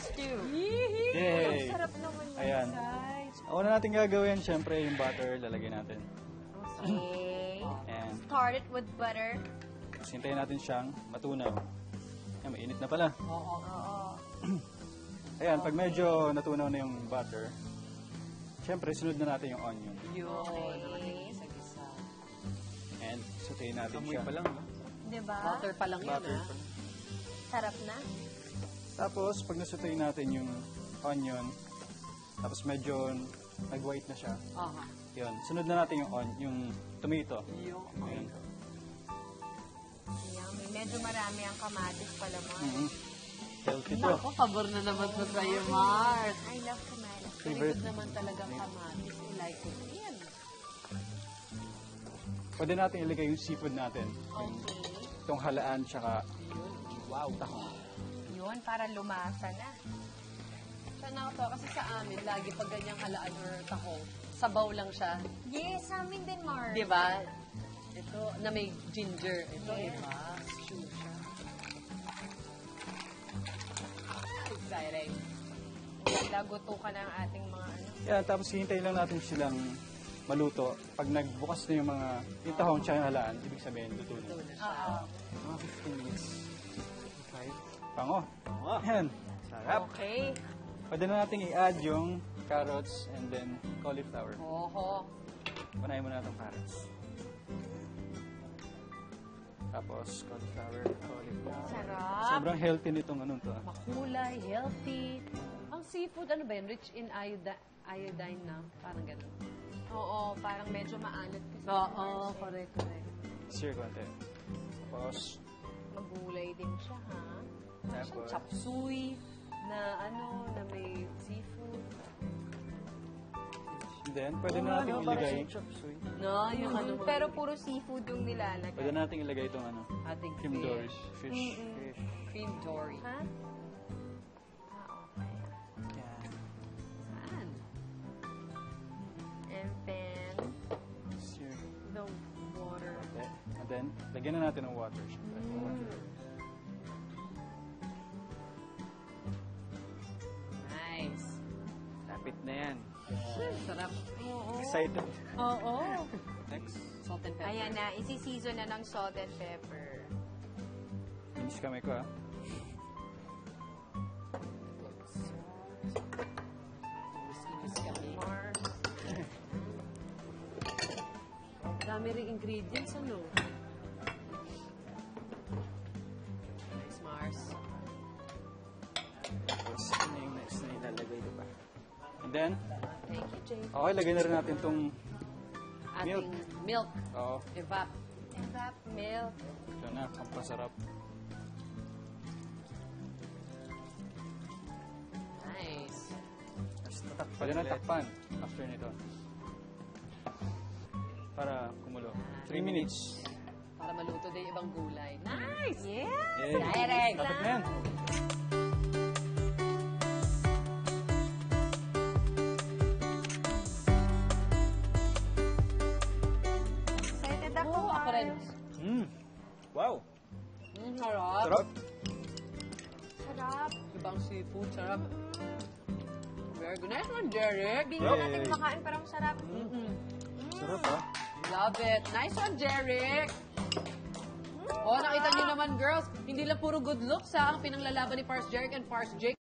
stew. Yay! Sarap naman yun, Ayan. guys. Ang una natin gagawin, syempre, yung butter, lalagay natin. Okay. And, Start it with butter. sintayin natin siyang matunaw. Ayan, mainit na pala. Oo. Ayan, pag medyo natunaw na yung butter, syempre, sunod na natin yung onion. Okay. Gisa-gisa. And, sautein natin Amoy siya. pa lang. Diba? Butter pa lang yan, Butter ha? pa lang. Sarap na. Tapos, pag nasautein natin yung onion, tapos medyo nag-white na siya, Aha. yun, sunod na natin yung tomato. Yung Ayan. Yummy. Medyo marami ang kamatis pala, Mars. Mm-hmm. Healthy to. Ako, pabor na naman to sa'yo, Mars. I love kamatis. Very Favorite. good naman talagang kamatis. I like it. Yan. Pwede natin ilagay yung seafood natin. Okay. Itong halaan, tsaka, wow, tahong. Yun, para lumasa na. Siya na to, kasi sa amin, lagi pag ganyang halaan or tahong, sabaw lang siya. Yes, sa amin din, Mars. Di ba? Ito, na may ginger. Ito, Yes. iba. Stew siya. Exciting. Laguto ka ng ating mga ano. Yan, tapos hihintayin lang natin silang maluto. Pag nagbukas na yung tahong tsaka yung halaan, ibig sabihin, luto na. Ito na siya. Oo. Mga 15 minutes. Okay. Pango. Pango. Yan. Sarap. Okay. Pwede na natin i-add yung carrots and then cauliflower. Oho. Panayin mo na itong carrots. Tapos, cauliflower. Sarap. Sobrang healthy nitong ano to. Makulay, healthy. Ang seafood, ano ba yun? Rich in iodine na. Parang ganun. Oo, parang medyo maalat kasi. Oo, correct. Sir, konti. Tapos, Magulay din siya, ha? tapos, Chop suey na na may seafood. and then, pwede na natin ilagay, Chop suey. No, yung ano mo. Pero puro seafood yung nilalagay. pwede natin ilagay itong ating cream dory. fish. Fish. Cream dory. Ha? Okay. Yan. Saan? And then, Sir. the water. Okay. And then, lagyan na natin ng water. syempre. Nice. Lapit na yan. Sarap. Excited. Oo. Next. Salt and pepper. Ayan na, isi-season na ng salt and pepper. Finish kami ko, ah. Miss kami. Mars. Dami rin ingredients, ano? Nice, Mars. Tapos, ano yung next na ilalagay, diba? And then, Thank you, Jay. okay, lagyan na rin natin itong Ating milk. Oo, Evap. Evap milk. ito na, ang pasarap. Nice. Pwede na takpan after nito. Para kumulo. 3 minutes. Para maluto din yung ibang gulay. Nice! Yeah! Yay! Direct Dapat na yan. Excited ako, Oo, ako rin. Mars. Wow! Sarap. Sarap! Sarap. Ibang seafood, sarap. Very good. Nice one, Jeric. Hindi na natin kumakain, pero ang sarap. Sarap, ah. Love it. Nice one, Jeric. Oh, nakita niyo naman, girls, hindi lang puro good looks, ha? Ang pinanglalaban ni Pars Jeric and Pars Jake.